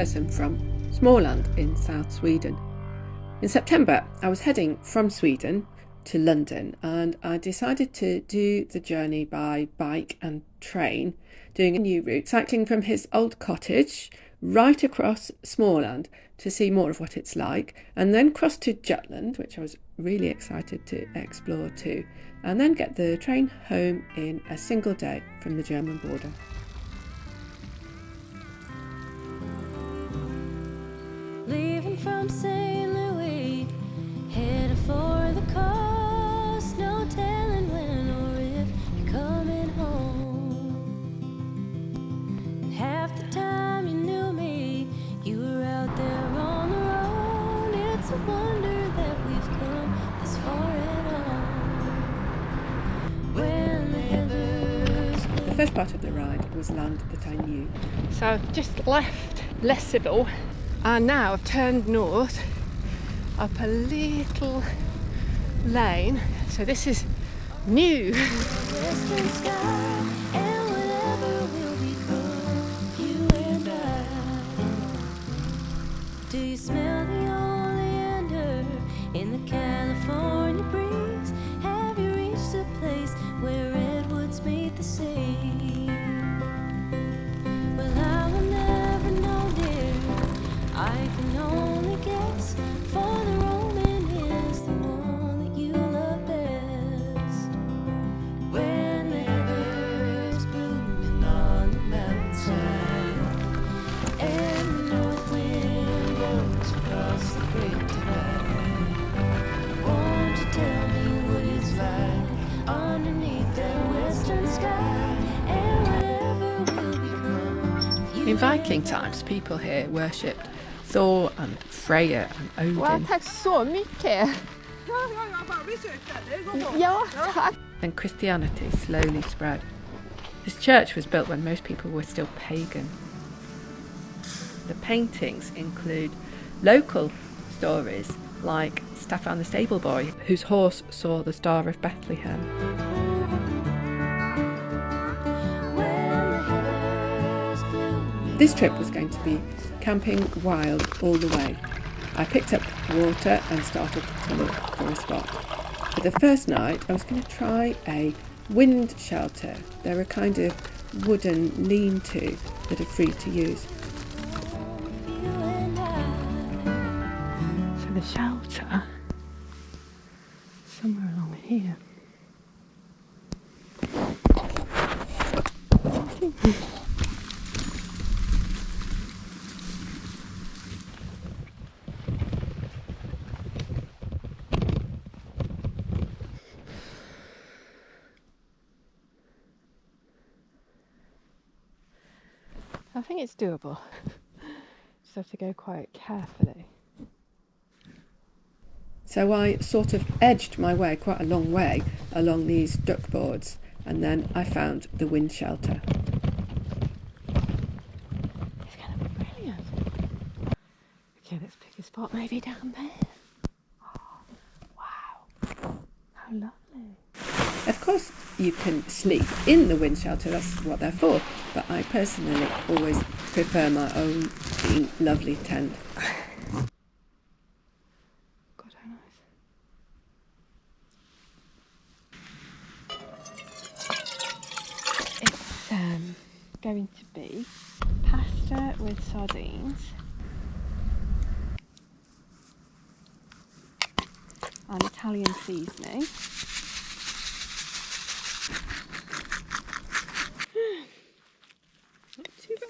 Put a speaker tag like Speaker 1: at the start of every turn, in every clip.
Speaker 1: person from Småland in South Sweden. In September, I was heading from Sweden to London, and I decided to do the journey by bike and train, doing a new route, cycling from his old cottage right across Småland to see more of what it's like, and then cross to Jutland, which I was really excited to explore too, and then get the train home in a single day from the German border.
Speaker 2: Leaving from St. Louis, headed for the coast, no telling when or if you're coming home. And half the time you knew me, you were out there on the road. It's a wonder that we've come this far at all. When the heathers blow.
Speaker 1: The first part of the ride was land that I knew.
Speaker 3: So I've just left Lesseville and now I've turned north up a little lane. So this is new.
Speaker 2: Western sky, and whatever will become of you and I. Do you smell the oleander in the California breeze? Have you reached a place where redwoods meet the sea? Well, I will never know, dear. I can only guess, for the Roman is the one that you love best. When the heather's blooming on the mountainside, and the north wind blows across the great divide, won't you tell me what it's like underneath that western sky, and whatever will become of you.
Speaker 1: In Viking times, people here worshipped Thor and Freya and
Speaker 3: Wow,
Speaker 1: Odin.
Speaker 3: tack så mycket! Ja, tack!
Speaker 1: And Christianity slowly spread. This church was built when most people were still pagan. The paintings include local stories like Staffan the stable boy, whose horse saw the Star of Bethlehem.
Speaker 2: When the heather's blooming.
Speaker 1: This trip was going to be camping wild all the way. I picked up water and started to look for a spot. For the first night, I was going to try a wind shelter. They're a kind of wooden lean-to that are free to use.
Speaker 3: So the shelter somewhere along here. I think it's doable. Just have to go quite carefully.
Speaker 1: So I sort of edged my way quite a long way along these duck boards, and then I found the wind shelter.
Speaker 3: It's going to be brilliant. Okay, let's pick a spot maybe down there. Oh, wow, how lovely.
Speaker 1: Of course, you can sleep in the wind shelter, that's what they're for, but I personally always prefer my own lovely tent.
Speaker 3: God, how nice. It's going to be pasta with sardines and Italian seasoning. Not too bad.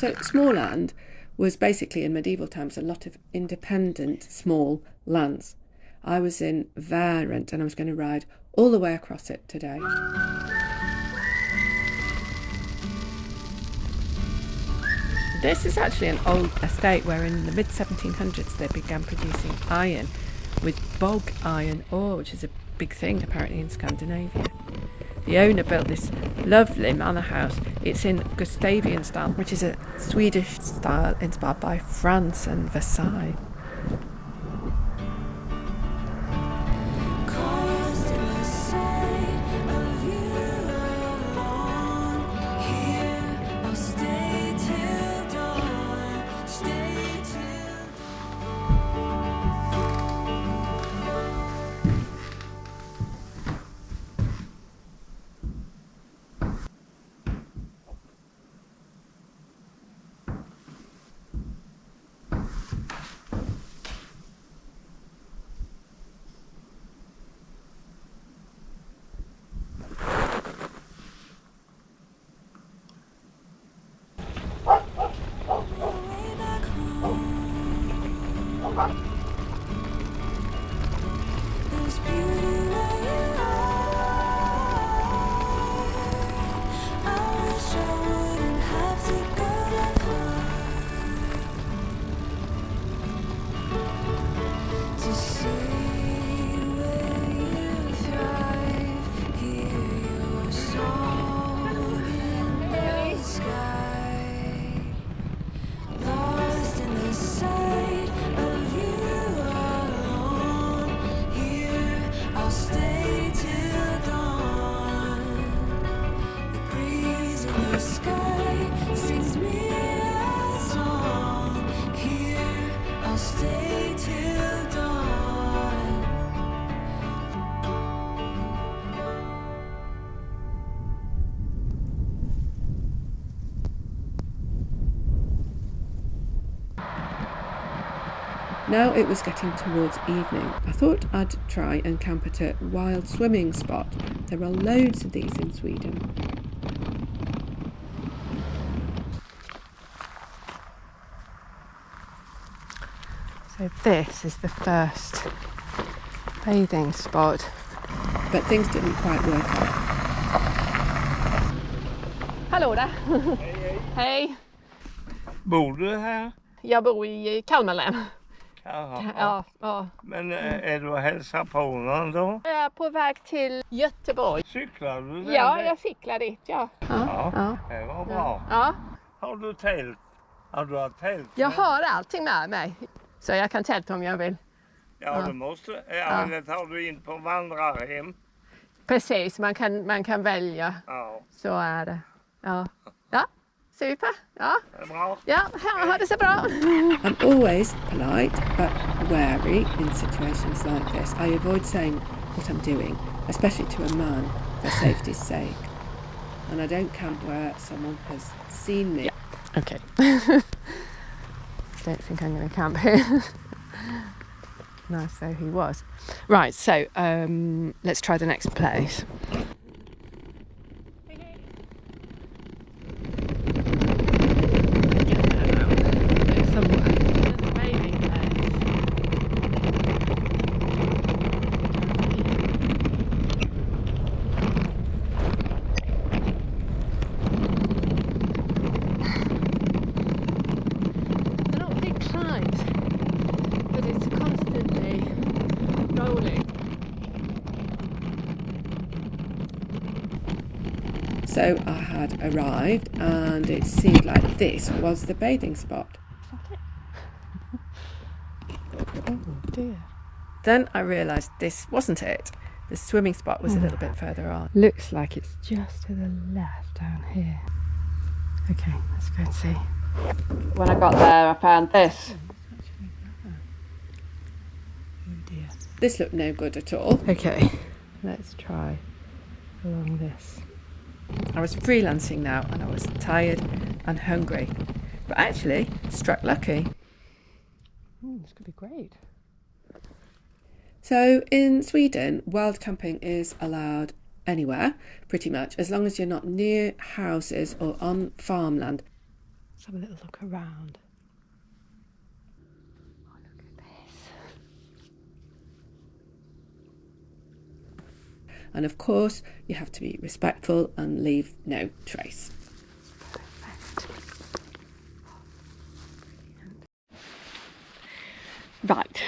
Speaker 1: So Småland was basically in medieval times a lot of independent small lands. I was in Värent and I was going to ride all the way across it today. This is actually an old estate where in the mid-1700s they began producing iron with bog iron ore, which is a big thing apparently in Scandinavia. The owner built this lovely manor house. It's in Gustavian style, which is a Swedish style inspired by France and Versailles. Now it was getting towards evening. I thought I'd try and camp at a wild swimming spot. There are loads of these in Sweden.
Speaker 3: So this is the first bathing spot.
Speaker 1: But things didn't quite work out.
Speaker 3: Hallå där! Hej!
Speaker 4: Bor du här?
Speaker 3: Jag bor i Kalmar län.
Speaker 4: Jaha.
Speaker 3: Ja.
Speaker 4: Men är du och hälsar på någon då?
Speaker 3: Jag är på väg till Göteborg.
Speaker 4: Cyklar du den?
Speaker 3: Ja, jag cyklar dit, ja.
Speaker 4: Ja, det var bra.
Speaker 3: Ja.
Speaker 4: Har du tält? Har du har tält?
Speaker 3: Jag har allting med mig. Så jag kan tälta om jag vill.
Speaker 4: Ja, du måste. Ja, eller tar du in på vandrarhem?
Speaker 3: Precis, man kan välja.
Speaker 4: Ja.
Speaker 3: Så är det. Ja. Ja, super. Ja.
Speaker 4: Det är bra.
Speaker 3: Ja, ha det så bra.
Speaker 1: I'm always polite but wary in situations like this. I avoid saying what I'm doing, especially to a man, for safety's sake. And I don't camp where someone has seen me.
Speaker 3: Yeah. Okay. Don't think I'm going to camp here. Nice though he was. Right, so let's try the next place.
Speaker 1: So I had arrived and it seemed like this was the bathing spot.
Speaker 3: Oh dear.
Speaker 1: Then I realised this wasn't it. The swimming spot was a little bit further on.
Speaker 3: Looks like it's just to the left down here. Okay, let's go and see. When I got there I found this. Oh dear.
Speaker 1: This looked no good at all.
Speaker 3: Okay, let's try along this.
Speaker 1: I was freelancing now and I was tired and hungry, but actually struck lucky.
Speaker 3: This could be great.
Speaker 1: So in Sweden, wild camping is allowed anywhere, pretty much, as long as you're not near houses or on farmland.
Speaker 3: Let's have a little look around. Oh, look at this.
Speaker 1: And of course, you have to be respectful and leave no trace.
Speaker 3: Right,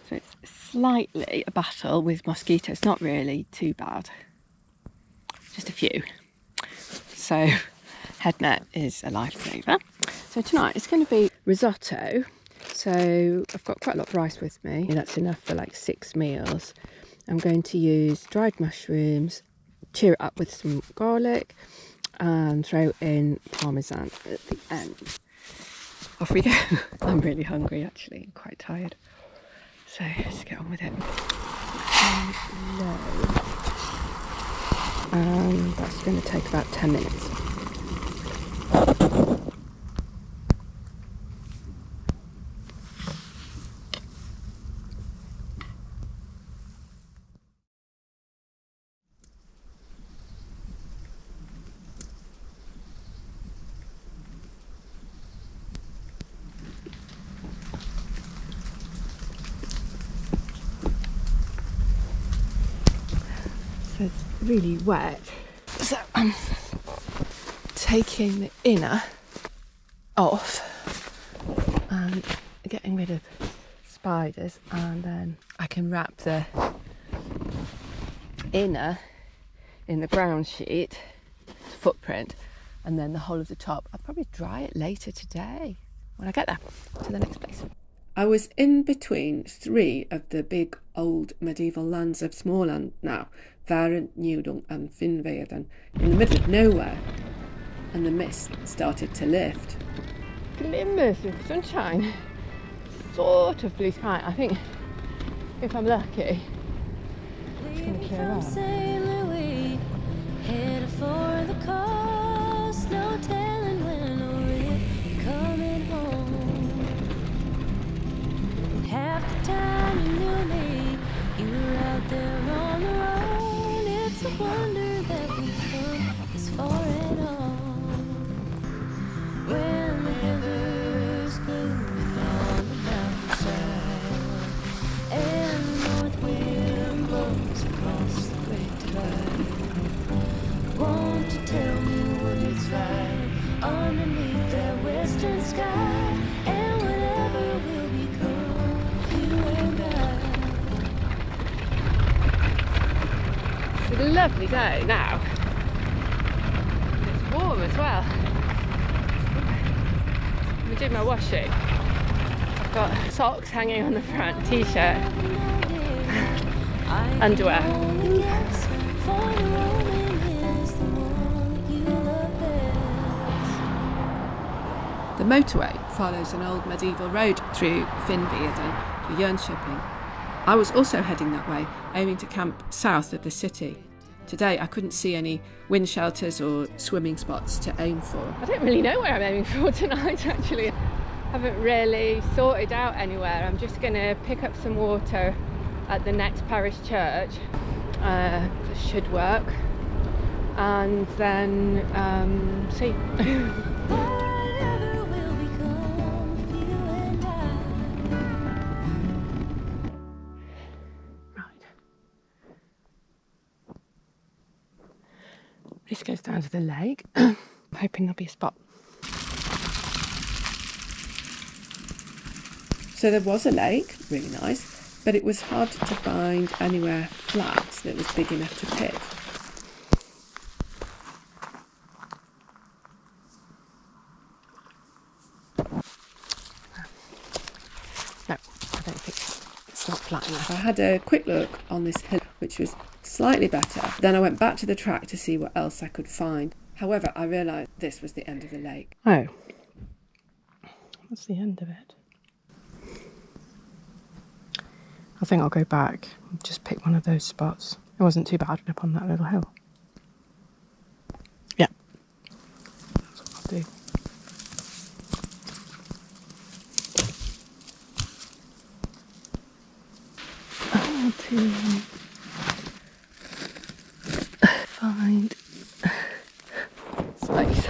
Speaker 3: so it's slightly a battle with mosquitoes, not really too bad, just a few. So head net is a lifesaver. So tonight it's going to be risotto. So I've got quite a lot of rice with me. That's enough for like 6 meals. I'm going to use dried mushrooms, cheer it up with some garlic and throw in parmesan at the end. Off we go. I'm really hungry actually, I'm quite tired. So let's get on with it. And that's going to take about 10 minutes. So it's really wet. So I'm taking the inner off and getting rid of spiders, and then I can wrap the inner in the ground sheet footprint, and then the whole of the top. I'll probably dry it later today when I get there to the next place.
Speaker 1: I was in between 3 of the big old medieval lands of Småland now, Värend, Jutland and Finnveden, in the middle of nowhere, and the mist started to lift.
Speaker 3: Glimmers of sunshine, sort of blue sky. I think if I'm lucky, it's going to clear up.
Speaker 2: St. Louis, headed for the coast, no telling when or if coming home. Half the time you knew me, you were out there on the road. It's a wonder that we've come this far at all. When the river's blooming on the mountainside, and the north wind blows across the great divide, won't you tell me what it's like underneath that western sky, and whatever will become of you and I.
Speaker 3: It's a lovely day now. It's warm as well. I'm doing my washing. I've got socks hanging on the front, t-shirt, underwear.
Speaker 1: The motorway follows an old medieval road through Finnveden to Jönköping. I was also heading that way, aiming to camp south of the city. Today I couldn't see any wind shelters or swimming spots to aim for.
Speaker 3: I don't really know where I'm aiming for tonight actually. I haven't really sorted out anywhere. I'm just going to pick up some water at the next parish church. That should work. And then see.
Speaker 2: Whatever will become of you and I.
Speaker 3: Right. This goes down to the lake. I'm hoping there'll be a spot.
Speaker 1: So there was a lake, really nice, but it was hard to find anywhere flat that was big enough to pick.
Speaker 3: No, I don't think it's not flat enough.
Speaker 1: I had a quick look on this hill, which was slightly better. Then I went back to the track to see what else I could find. However, I realised this was the end of the lake.
Speaker 3: Oh, that's the end of it. I think I'll go back and just pick one of those spots. It wasn't too bad up on that little hill. Yeah, that's what I'll do. I'll to find space.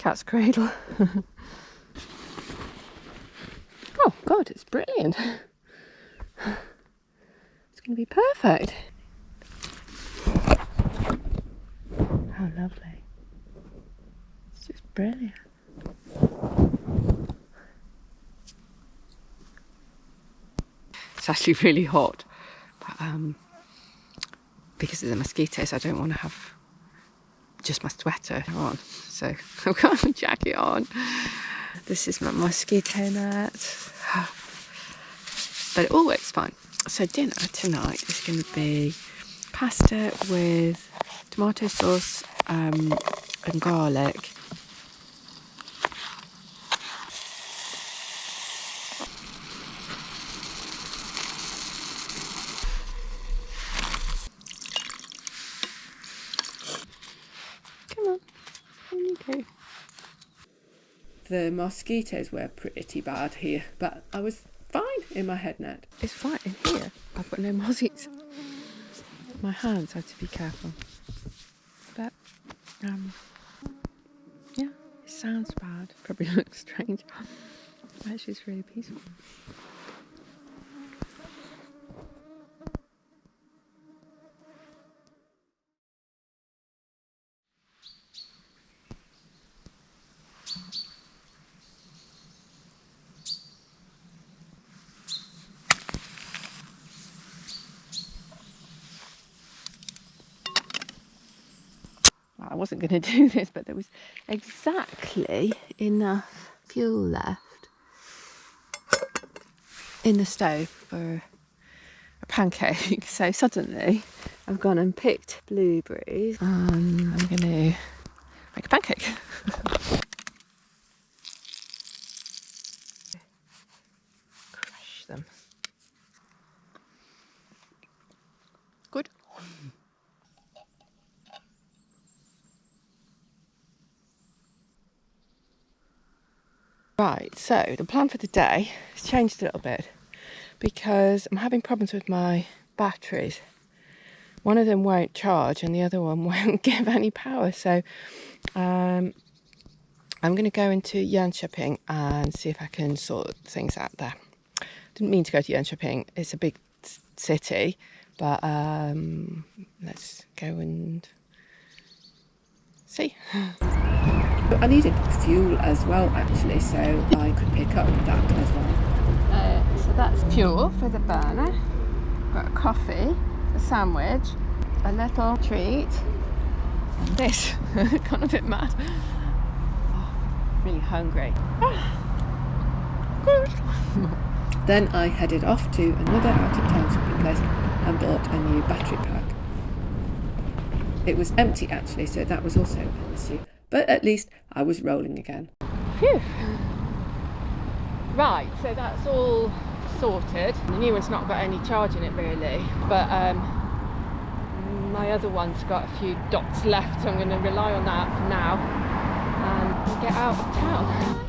Speaker 3: Cat's cradle. Oh God, it's brilliant. It's going to be perfect. How lovely. It's just brilliant. It's actually really hot, but because of the mosquitoes I don't want to have just my sweater on, so I've got my jacket on. This is my mosquito net, but it all works fine. So dinner tonight is going to be pasta with tomato sauce and garlic. Come on, in you go.
Speaker 1: The mosquitoes were pretty bad here, but I was fine in my head net.
Speaker 3: It's right in here. I've got no mozzies. My hands had to be careful. But, yeah, it sounds bad. Probably looks strange. Actually, it's really peaceful. I wasn't going to do this, but there was exactly enough fuel left in the stove for a pancake. So suddenly I've gone and picked blueberries and I'm going to make a pancake. Crush them. Good. Right, so the plan for the day has changed a little bit because I'm having problems with my batteries. One of them won't charge and the other one won't give any power. So I'm going to go into Jönköping and see if I can sort things out there. Didn't mean to go to Jönköping. It's a big city, but let's go and see.
Speaker 1: I needed fuel as well, actually, so I could pick up that as well.
Speaker 3: So that's fuel for the burner. Got a coffee, a sandwich, a little treat, and this. Gone a bit mad. Oh, really hungry. Good.
Speaker 1: Then I headed off to another out-of-town shopping place and bought a new battery pack. It was empty, actually, so that was also an issue. But at least I was rolling again.
Speaker 3: Phew. Right, so that's all sorted. The new one's not got any charge in it really, but my other one's got a few dots left, so I'm going to rely on that for now and get out of town.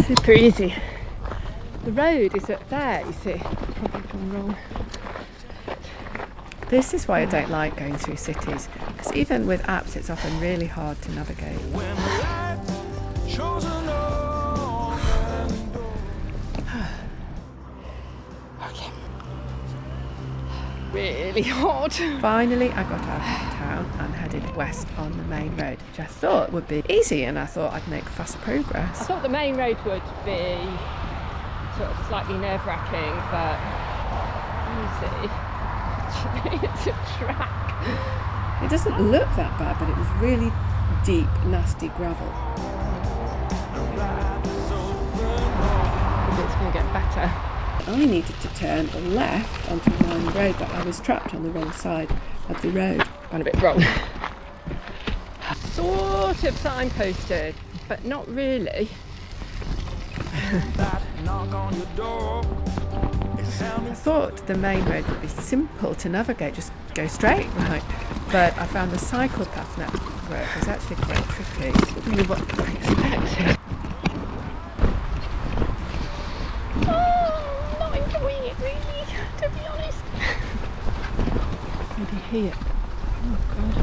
Speaker 3: Super easy. The road is up there, you see. Probably gone wrong.
Speaker 1: This is why I don't like going through cities, because even with apps it's often really hard to navigate.
Speaker 3: Okay. Really hot.
Speaker 1: Finally I got out of town and headed west on the main road, which I thought would be easy and I thought I'd make fast progress.
Speaker 3: I thought the main road would be sort of slightly nerve-wracking, but easy. It's a track.
Speaker 1: It doesn't look that bad, but it was really deep, nasty gravel.
Speaker 3: Maybe it's going to get better.
Speaker 1: I needed to turn left onto the main road, but I was trapped on the wrong side of the road.
Speaker 3: Gone a bit wrong. Sort of signposted, but not really.
Speaker 1: I thought the main road would be simple to navigate, just go straight, right? but I found the cycle path network was actually quite tricky.
Speaker 3: What I expected. Oh, not enjoying it really, to be honest. Maybe here. Oh god.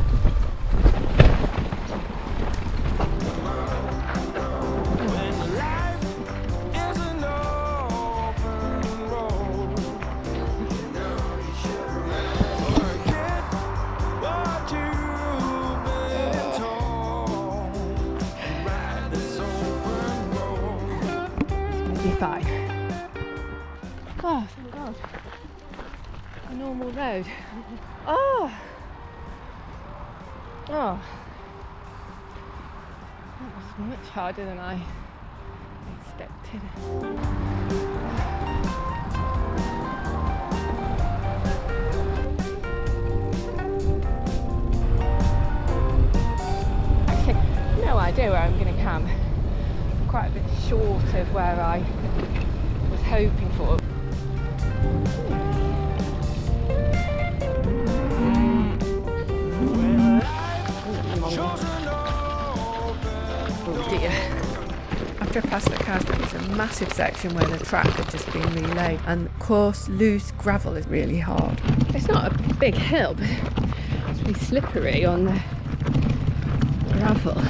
Speaker 3: Fine. Oh, thank God. A normal road. Oh! Oh. That was much harder than I expected. Actually, no idea where I'm going to camp. Quite a bit short of where I was hoping for. Oh dear.
Speaker 1: After I passed the cows, there was a massive section where the track had just been relaid, and coarse, loose gravel is really hard.
Speaker 3: It's not a big hill, but it's really slippery on the gravel.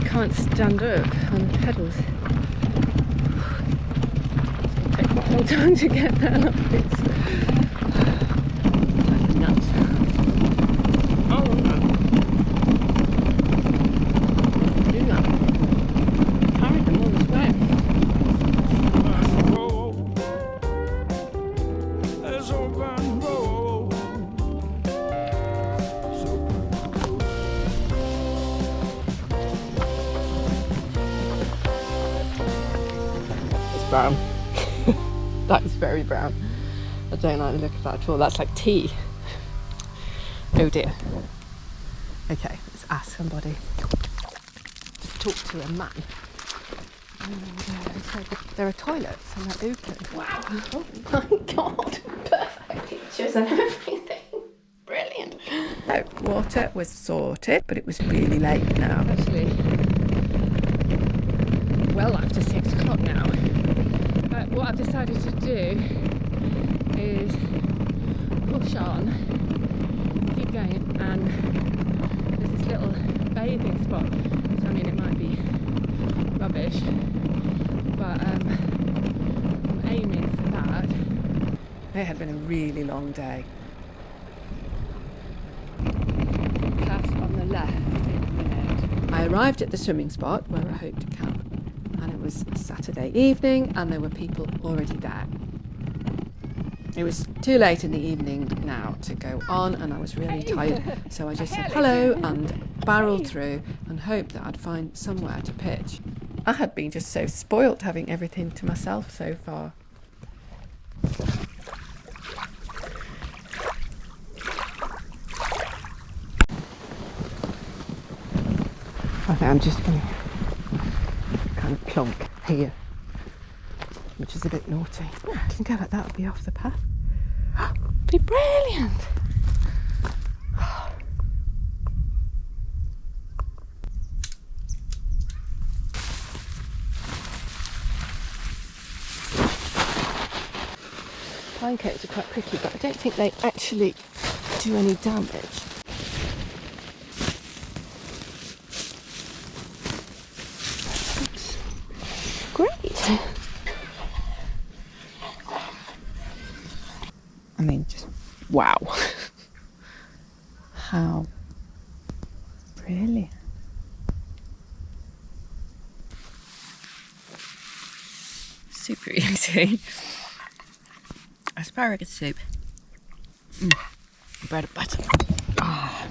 Speaker 3: Can't stand up on the pedals. It'll take quite a long time to get down up this. That's nuts. Oh, do that. Carried them all this way. Brown. That is very brown. I don't like the look of that at all. That's like tea. Oh dear. Okay, let's ask somebody. Just talk to a man. And, there are toilets and they're open. Wow. Oh my God. Perfect pictures and everything. Brilliant.
Speaker 1: So, water was sorted, but it was really late now.
Speaker 3: Actually, well after 6 o'clock now. What I've decided to do is push on, keep going, and there's this little bathing spot. So I mean, it might be rubbish, but I'm aiming for that.
Speaker 1: It had been a really long day.
Speaker 3: Class on the left in a minute.
Speaker 1: I arrived at the swimming spot where I hoped to camp, and it was Saturday evening and there were people already there. It was too late in the evening now to go on, and I was really tired, so I just said hello and barreled through and hoped that I'd find somewhere to pitch. I had been just so spoilt having everything to myself so far.
Speaker 3: Okay, I'm just going to kind of plonk here, which is a bit naughty. Yeah, I can go like that, I'll be off the path. Be brilliant! Pine cones are quite prickly, but I don't think they actually do any damage. Great! I mean, just wow. How brilliant. Super easy. Asparagus soup. Bread and butter. Oh.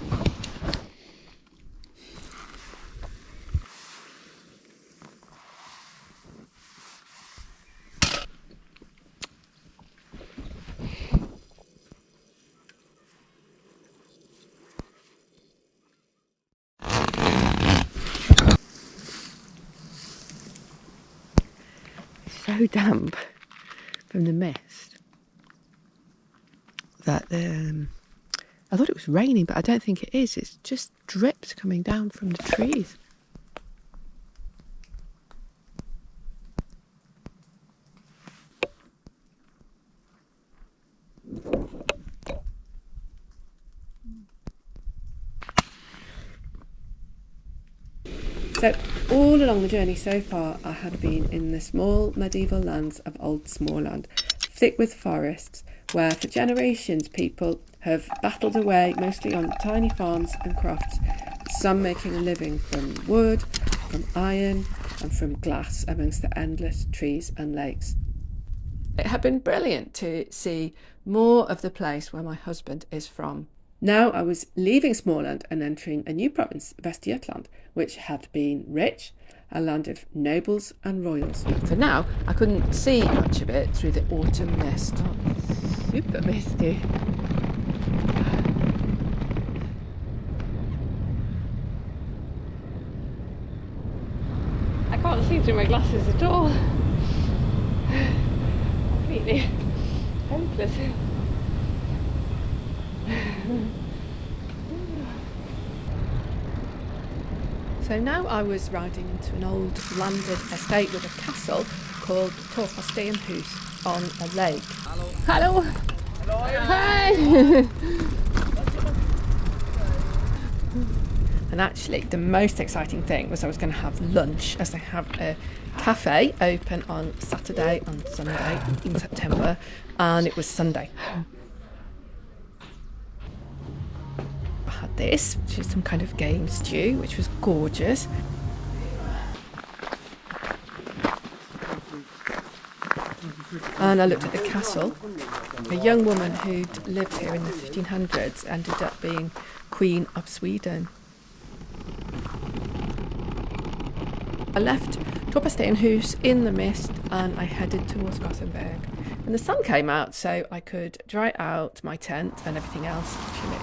Speaker 3: So damp from the mist that I thought it was raining, but I don't think it is. It's just drips coming down from the trees.
Speaker 1: So all along the journey so far, I had been in the small medieval lands of Old Småland, thick with forests, where for generations people have battled away mostly on tiny farms and crofts, some making a living from wood, from iron and from glass amongst the endless trees and lakes. It had been brilliant to see more of the place where my husband is from. Now I was leaving Småland and entering a new province, Jutland, which had been rich, a land of nobles and royals. For now, I couldn't see much of it through the autumn mist.
Speaker 3: Oh, super misty. I can't see through my glasses at all. Completely hopeless.
Speaker 1: So now I was riding into an old landed estate with a castle called Hus on a lake.
Speaker 3: Hello. Hi.
Speaker 1: And actually the most exciting thing was I was going to have lunch, as they have a cafe open on Saturday and Sunday in September, and it was Sunday. I had this, which is some kind of game stew, which was gorgeous. And I looked at the castle. A young woman who'd lived here in the 1500s ended up being Queen of Sweden. I left Hus in the mist and I headed towards Gothenburg. And the sun came out, so I could dry out my tent and everything else, actually.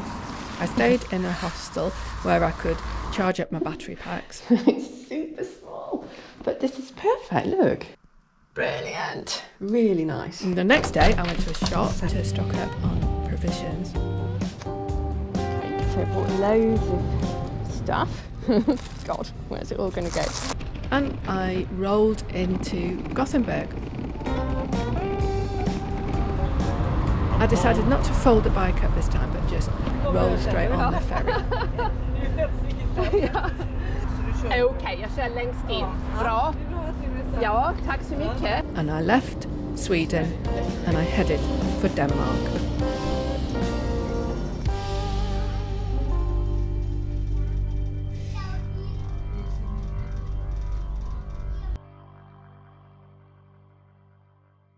Speaker 1: I stayed in a hostel where I could charge up my battery packs.
Speaker 3: It's super small, but this is perfect, look. Brilliant. Really nice.
Speaker 1: And the next day I went to a shop to stock up on provisions.
Speaker 3: So I bought loads of stuff. God, where's it all going to go?
Speaker 1: And I rolled into Gothenburg. I decided not to fold the bike up this time, but just roll straight on the ferry.
Speaker 3: Okej, jag kör längst in. Bra. Ja, tack så mycket.
Speaker 1: And I left Sweden and I headed for Denmark.